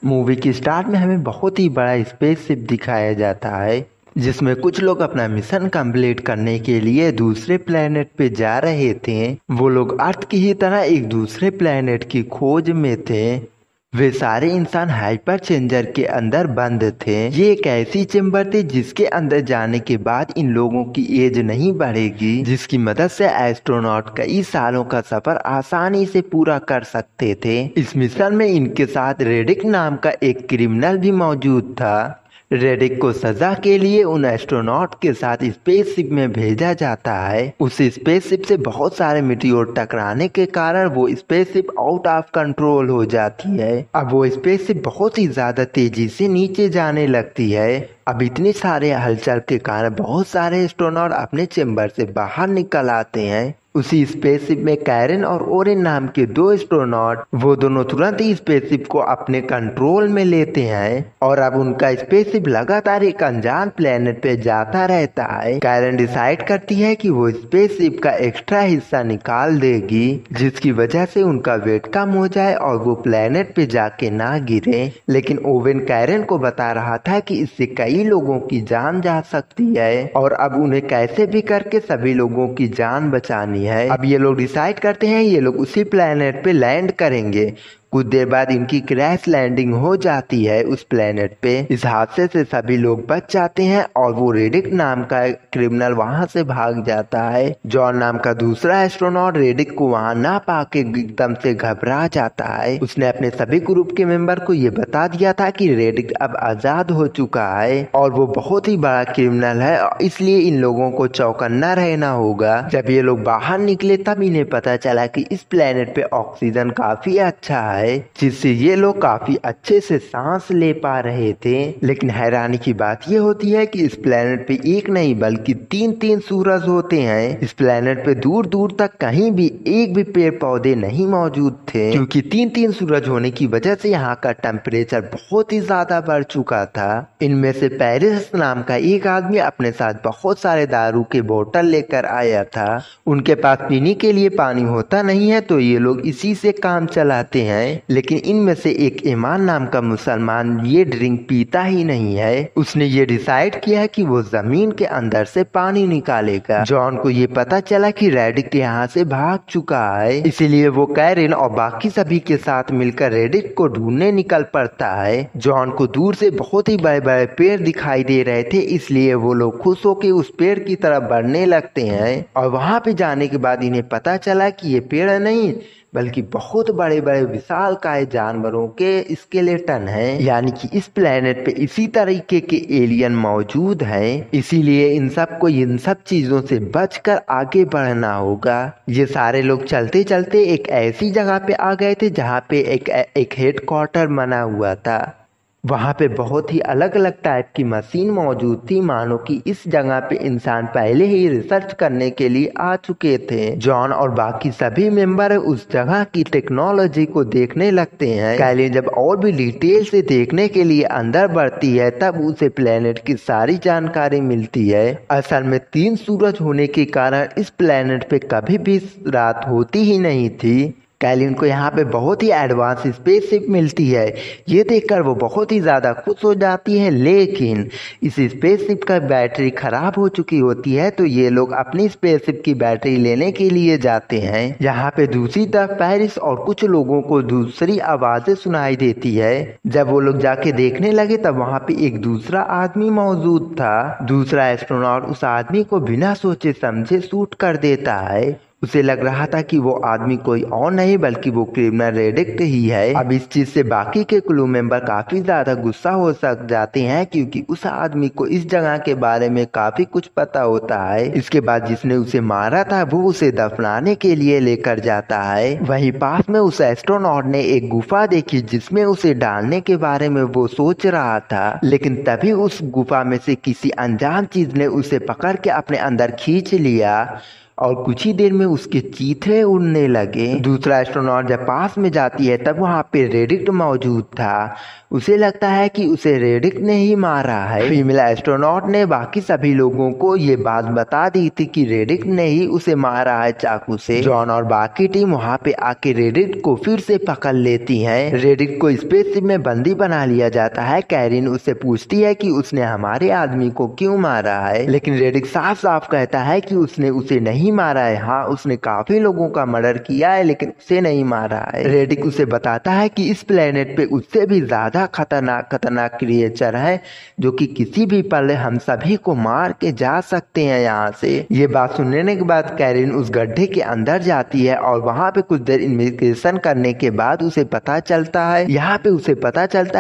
Movie की start में हमें बहुत ही बड़ा स्पेसशिप दिखाया जाता है जिसमें कुछ लोग अपना मिशन कंप्लीट करने के लिए दूसरे प्लेनेट पे जा रहे थे। वो लोग अर्थ की ही तरह एक दूसरे प्लेनेट की खोज में थे। वे सारे इंसान हाइपर चेंजर के अंदर बंद थे। ये एक ऐसी चेम्बर थी जिसके अंदर जाने के बाद इन लोगों की एज नहीं बढ़ेगी, जिसकी मदद से एस्ट्रोनॉट कई सालों का सफर आसानी से पूरा कर सकते थे। इस मिशन में इनके साथ रेडिक नाम का एक क्रिमिनल भी मौजूद था। रेडिक को सजा के लिए उन एस्ट्रोनॉट के साथ स्पेसशिप में भेजा जाता है। उस स्पेसशिप से बहुत सारे मीटियोर टकराने के कारण वो स्पेसशिप आउट ऑफ कंट्रोल हो जाती है। अब वो स्पेसशिप बहुत ही ज्यादा तेजी से नीचे जाने लगती है। अब इतने सारे हलचल के कारण बहुत सारे एस्ट्रोनॉट अपने चेम्बर से बाहर निकल आते हैं। उसी स्पेसशिप में कैरन और ओरेन नाम के दो एस्ट्रोनॉट, वो दोनों तुरंत ही स्पेसशिप को अपने कंट्रोल में लेते हैं और अब उनका स्पेसशिप लगातार एक अनजान प्लेनेट पे जाता रहता है। कैरन डिसाइड करती है कि वो स्पेसशिप का एक्स्ट्रा हिस्सा निकाल देगी, जिसकी वजह से उनका वेट कम हो जाए और वो प्लेनेट पे जाके ना गिरे। लेकिन ओवेन कैरन को बता रहा था कि इससे कई लोगों की जान जा सकती है और अब उन्हें कैसे भी करके सभी लोगों की जान बचानी है। अब ये लोग डिसाइड करते हैं ये लोग उसी प्लेनेट पे लैंड करेंगे। कुछ देर बाद इनकी क्रैश लैंडिंग हो जाती है उस प्लेनेट पे। इस हादसे से सभी लोग बच जाते हैं और वो रेडिक नाम का क्रिमिनल वहां से भाग जाता है। जॉन नाम का दूसरा एस्ट्रोनॉट रेडिक को वहां ना पाके एकदम से घबरा जाता है। उसने अपने सभी ग्रुप के मेंबर को ये बता दिया था कि रेडिक अब आजाद हो चुका है और वो बहुत ही बड़ा क्रिमिनल है, इसलिए इन लोगों को चौकन्ना रहना होगा। जब ये लोग बाहर निकले तब इन्हें पता चला कि इस प्लेनेट पे ऑक्सीजन काफी अच्छा है, जिससे ये लोग काफी अच्छे से सांस ले पा रहे थे। लेकिन हैरानी की बात ये होती है कि इस प्लेनेट पे एक नहीं बल्कि तीन सूरज होते हैं। इस प्लेनेट पे दूर दूर तक कहीं भी एक भी पेड़ पौधे नहीं मौजूद थे, क्योंकि तीन सूरज होने की वजह से यहाँ का टेम्परेचर बहुत ही ज्यादा बढ़ चुका था। इनमें से पेरिस नाम का एक आदमी अपने साथ बहुत सारे दारू के बोतल लेकर आया था। उनके पास पीने के लिए पानी होता नहीं है तो ये लोग इसी से काम चलाते हैं। लेकिन इनमें से एक ईमान नाम का मुसलमान ये ड्रिंक पीता ही नहीं है। उसने ये डिसाइड किया है कि वो जमीन के अंदर से पानी निकालेगा। जॉन को ये पता चला कि रेडिक यहाँ से भाग चुका है, इसीलिए वो कैरन और बाकी सभी के साथ मिलकर रेडिक को ढूंढने निकल पड़ता है। जॉन को दूर से बहुत ही बड़े बड़े पेड़ दिखाई दे रहे थे, इसलिए वो लोग खुश होकर उस पेड़ की तरफ बढ़ने लगते हैं और वहां पे जाने के बाद इन्हें पता चला कि ये पेड़ नहीं बल्कि बहुत बड़े बड़े विशालकाय जानवरों के स्केलेटन हैं। यानी कि इस प्लेनेट पे इसी तरीके के एलियन मौजूद हैं, इसीलिए इन सब चीजों से बचकर आगे बढ़ना होगा। ये सारे लोग चलते चलते एक ऐसी जगह पे आ गए थे जहाँ पे एक हेडक्वार्टर बना हुआ था। वहाँ पे बहुत ही अलग अलग टाइप की मशीन मौजूद थी, मानो कि इस जगह पे इंसान पहले ही रिसर्च करने के लिए आ चुके थे। जॉन और बाकी सभी मेंबर उस जगह की टेक्नोलॉजी को देखने लगते हैं। कैली जब और भी डिटेल से देखने के लिए अंदर बढ़ती है तब उसे प्लेनेट की सारी जानकारी मिलती है। असल में 3 सूरज होने के कारण इस प्लेनेट पे कभी भी रात होती ही नहीं थी। कैलिन को यहाँ पे बहुत ही एडवांस स्पेसशिप मिलती है। ये देखकर वो बहुत ही ज़्यादा खुश हो जाती है, लेकिन इस स्पेसशिप का बैटरी खराब हो चुकी होती है तो ये लोग अपनी स्पेसशिप की बैटरी लेने के लिए जाते हैं। यहाँ पे दूसरी तरफ पेरिस और कुछ लोगों को दूसरी आवाज़ें सुनाई देती है। जब वो लोग जाके देखने लगे तब वहाँ पे एक दूसरा आदमी मौजूद था। दूसरा एस्ट्रोनॉट उस आदमी को बिना सोचे समझे शूट कर देता है। उसे लग रहा था कि वो आदमी कोई और नहीं बल्कि वो क्रिमिनल रेडिक ही है। अब इस चीज से बाकी के क्रू मेंबर काफी ज्यादा गुस्सा हो सक जाते हैं, क्योंकि उस आदमी को इस जगह के बारे में काफी कुछ पता होता है। इसके बाद जिसने उसे मारा था वो उसे दफनाने के लिए लेकर जाता है। वहीं पास में उस एस्ट्रोनॉट ने एक गुफा देखी जिसमें उसे डालने के बारे में वो सोच रहा था, लेकिन तभी उस गुफा में से किसी अनजान चीज ने उसे पकड़ के अपने अंदर खींच लिया और कुछ ही देर में उसके चीथे उड़ने लगे। दूसरा एस्ट्रोनॉट जब पास में जाती है तब वहाँ पे रेडिक्ट मौजूद था। उसे लगता है कि उसे रेडिक्ट ने ही मारा है। फीमेल एस्ट्रोनॉट ने बाकी सभी लोगों को ये बात बता दी थी कि रेडिक्ट ने ही उसे मारा है चाकू से। जॉन और बाकी टीम वहाँ पे आके रेडिक्ट को फिर से पकड़ लेती है। रेडिक्ट को स्पेसशिप में बंदी बना लिया जाता है। कैरिन उससे पूछती है कि उसने हमारे आदमी को क्यों मारा है, लेकिन रेडिक्ट साफ साफ कहता है कि उसने उसे नहीं मारा है। हाँ, उसने काफी लोगों का मर्डर किया है लेकिन उसे नहीं मारा है। रेडिक्ट उसे बताता है कि इस प्लेनेट पे उससे भी ज्यादा खतरनाक क्रिएचर है जो कि किसी भी पल हम सभी को मार के जा सकते हैं यहाँ से। ये बात सुनने के बाद कैरिन उस गड्ढे के अंदर जाती है और वहाँ पे कुछ देर इन्वेस्टिगेशन करने के बाद उसे पता चलता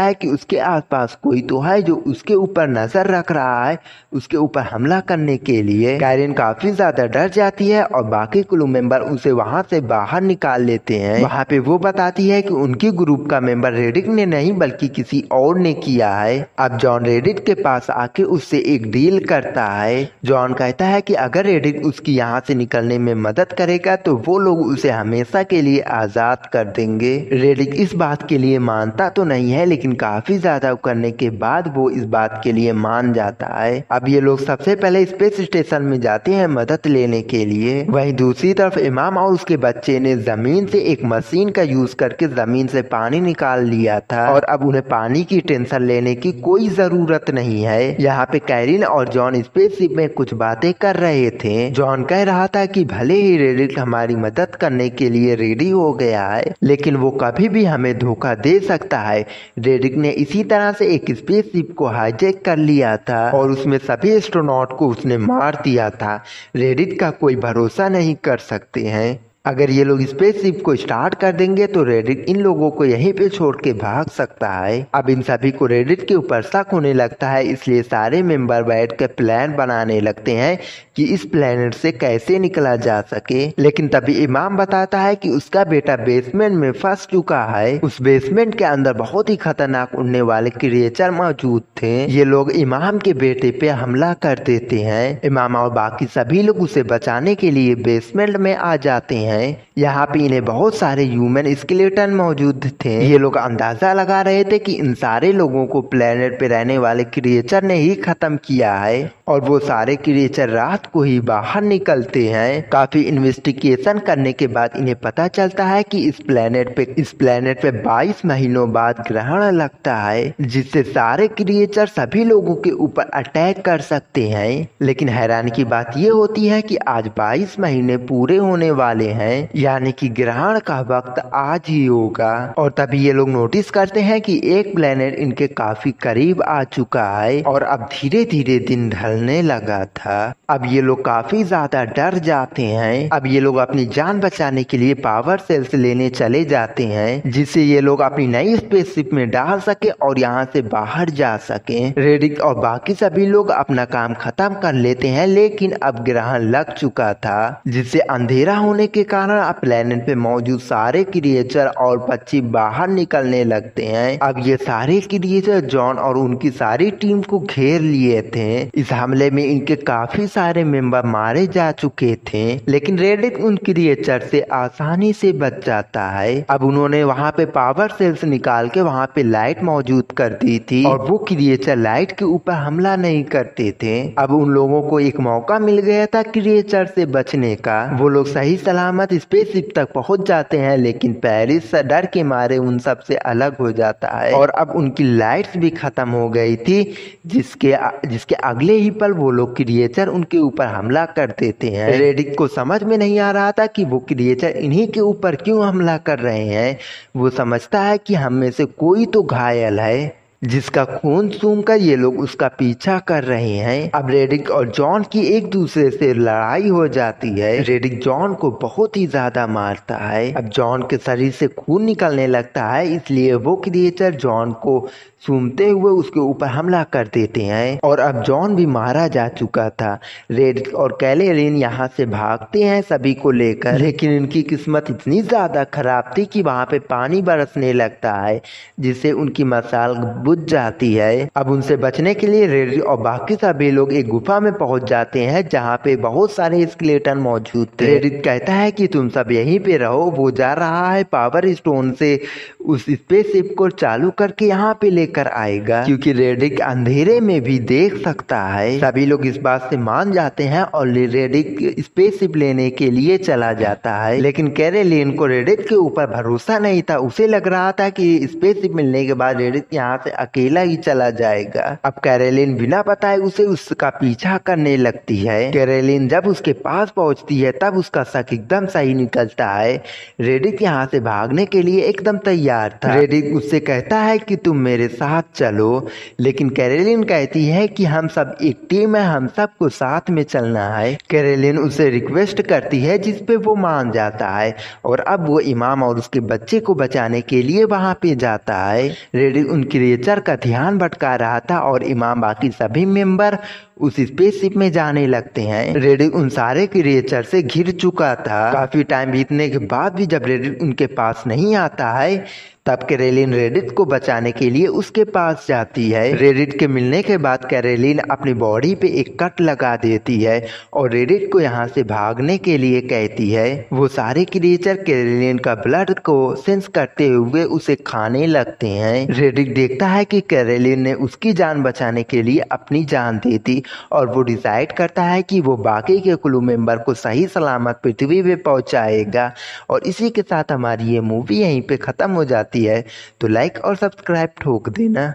है कि उसके आसपास कोई तो है जो उसके ऊपर नजर रख रहा है उसके ऊपर हमला करने के लिए। कैरिन काफी ज्यादा डर जाती है और बाकी क्रू मेंबर उसे वहाँ से बाहर निकाल लेते हैं। वहाँ पे वो बताती है कि उनकी ग्रुप का मेंबर रेडिक्ट ने नहीं बल्कि किसी और ने किया है। अब जॉन रेडिक्ट के पास आके उससे एक डील करता है। जॉन कहता है कि अगर रेडिक्ट उसकी यहाँ से निकलने में मदद करेगा तो वो लोग उसे हमेशा के लिए आजाद कर देंगे। रेडिक्ट इस बात के लिए मानता तो नहीं है लेकिन काफी ज्यादा करने के बाद वो इस बात के लिए मान जाता है। अब ये लोग सबसे पहले स्पेस स्टेशन में जाते हैं मदद लेने के लिए। वहीं दूसरी तरफ इमाम और उसके बच्चे ने जमीन से एक मशीन का यूज करके जमीन से पानी निकाल लिया था और अब उन्हें पानी की टेंशन लेने की कोई जरूरत नहीं है। यहाँ पे कैरिन और जॉन स्पेसशिप में कुछ बातें कर रहे थे। जॉन कह रहा था कि भले ही रेडिक्ट हमारी मदद करने के लिए रेडी हो गया है लेकिन वो कभी भी हमें धोखा दे सकता है। रेडिक्ट ने इसी तरह से एक स्पेसशिप को हाईजैक कर लिया था और उसमें सभी एस्ट्रोनॉट को उसने मार दिया था। रेडिक्ट का कोई भरोसा नहीं कर सकते हैं। अगर ये लोग स्पेसशिप को स्टार्ट कर देंगे तो रेडिक्ट इन लोगों को यहीं पे छोड़ के भाग सकता है। अब इन सभी को रेडिक्ट के ऊपर शक होने लगता है इसलिए सारे मेंबर बैठ कर प्लान बनाने लगते हैं कि इस प्लेनेट से कैसे निकला जा सके। लेकिन तभी इमाम बताता है कि उसका बेटा बेसमेंट में फंस चुका है। उस बेसमेंट के अंदर बहुत ही खतरनाक उड़ने वाले क्रिएचर मौजूद थे। ये लोग इमाम के बेटे पे हमला कर देते हैं। इमाम और बाकी सभी लोग उसे बचाने के लिए बेसमेंट में आ जाते हैं। यहाँ पे इन्हें बहुत सारे ह्यूमन स्केलेटन मौजूद थे। ये लोग अंदाजा लगा रहे थे कि इन सारे लोगों को प्लेनेट पे रहने वाले क्रिएचर ने ही खत्म किया है और वो सारे क्रिएचर रात को ही बाहर निकलते हैं। काफी इन्वेस्टिगेशन करने के बाद इन्हें पता चलता है कि इस प्लेनेट पे 22 महीनों बाद ग्रहण लगता है जिससे सारे क्रिएचर सभी लोगों के ऊपर अटैक कर सकते हैं। लेकिन हैरानी की बात ये होती है कि आज 22 महीने पूरे होने वाले हैं, यानी कि ग्रहण का वक्त आज ही होगा। और तभी ये लोग नोटिस करते हैं कि एक प्लेनेट इनके काफी करीब आ चुका है और अब धीरे धीरे दिन ढलने लगा था। अब ये लोग काफी ज्यादा डर जाते हैं। अब ये लोग अपनी जान बचाने के लिए पावर सेल्स लेने चले जाते हैं जिससे ये लोग अपनी नई स्पेसशिप में डाल सके और यहाँ से बाहर जा सके। रेडिक्ट और बाकी सभी लोग अपना काम खत्म कर लेते हैं लेकिन अब ग्रहण लग चुका था जिससे अंधेरा होने के कारण अब प्लेनेट पे मौजूद सारे क्रिएचर और पक्षी बाहर निकलने लगते हैं। अब ये सारे क्रिएचर जॉन और उनकी सारी टीम को घेर लिए थे। इस हमले में इनके काफी सारे मेंबर मारे जा चुके थे लेकिन रेडिक्ट उन क्रिएचर से आसानी से बच जाता है। अब उन्होंने वहाँ पे पावर सेल्स निकाल के वहाँ पे लाइट मौजूद कर दी थी और वो क्रिएचर लाइट के ऊपर हमला नहीं करते थे। अब उन लोगों को एक मौका मिल गया था क्रिएचर से बचने का। वो लोग सही सलामत स्पेसशिप तक पहुंच जाते हैं लेकिन पेरिस डर के मारे उन सब से अलग हो जाता है और अब उनकी लाइट्स भी खत्म हो गई थी जिसके अगले ही पल वो लोग क्रिएचर उनके ऊपर हमला कर देते हैं। रेडिक्ट को समझ में नहीं आ रहा था कि वो क्रिएचर इन्हीं के ऊपर क्यों हमला कर रहे हैं। वो समझता है कि हम में से कोई तो घायल है जिसका खून सूंघ कर ये लोग उसका पीछा कर रहे हैं। अब रेडिक्ट और जॉन की एक दूसरे से लड़ाई हो जाती है। रेडिक्ट जॉन को बहुत ही ज्यादा मारता है। अब जॉन के शरीर से खून निकलने लगता है इसलिए वो क्रिएचर जॉन को सूंघते हुए उसके ऊपर हमला कर देते हैं और अब जॉन भी मारा जा चुका था। रेडिक्ट और कैलेरिन यहाँ से भागते हैं सभी को लेकर लेकिन इनकी किस्मत इतनी ज्यादा खराब थी कि वहाँ पे पानी बरसने लगता है जिससे उनकी मशाल बुझ जाती है। अब उनसे बचने के लिए रेडिट और बाकी सभी लोग एक गुफा में पहुंच जाते हैं जहाँ पे बहुत सारे स्केलेटन मौजूद थे। रेडिट कहता है कि तुम सब यहीं पे रहो, वो जा रहा है पावर स्टोन से उस स्पेसशिप को चालू करके यहाँ पे लेकर आएगा, क्योंकि रेडिट अंधेरे में भी देख सकता है। सभी लोग इस बात से मान जाते हैं और रेडिट स्पेसशिप लेने के लिए चला जाता है। लेकिन कैरोलिन को रेडिट के ऊपर भरोसा नहीं था। उसे लग रहा था कि स्पेसशिप मिलने के बाद रेडिट यहाँ से अकेला ही चला जाएगा। अब कैरोलिन बिना बताए उसे उसका पीछा करने लगती है। कैरोलिन जब उसके पास पहुंचती है तब उसका शक एकदम सही निकलता है। रेडिट यहाँ से भागने के लिए एकदम तैयार था। रेडिट उससे कहता है कि तुम मेरे साथ चलो, लेकिन कैरोलिन कहती है कि हम सब एक टीम है, हम सबको साथ में चलना है। कैरोलिन उसे रिक्वेस्ट करती है जिस पे वो मान जाता है और अब वो इमाम और उसके बच्चे को बचाने के लिए वहाँ पे जाता है। रेडिट उन क्रिएचर का ध्यान भटका रहा था और इमाम बाकी सभी मेंबर उस स्पेसशिप में जाने लगते हैं। रेडिट उन सारे क्रिएचर से घिर चुका था। काफी टाइम बीतने के बाद भी जब रेडिट उनके पास नहीं आता है तब कैरोलिन रेडिट को बचाने के लिए उसके पास जाती है। रेडिट के मिलने के बाद कैरोलिन अपनी बॉडी पे एक कट लगा देती है और रेडिट को यहाँ से भागने के लिए कहती है। वो सारे क्रिएचर कैरोलिन का ब्लड को सेंस करते हुए उसे खाने लगते हैं। रेडिट देखता है कि कैरोलिन ने उसकी जान बचाने के लिए अपनी जान दे दी और वो डिसाइड करता है कि वो बाकी के क्रू मेंबर को सही सलामत पृथ्वी पे पहुंचाएगा। और इसी के साथ हमारी ये मूवी यहीं पे खत्म हो जाती है। तो लाइक और सब्सक्राइब ठोक देना।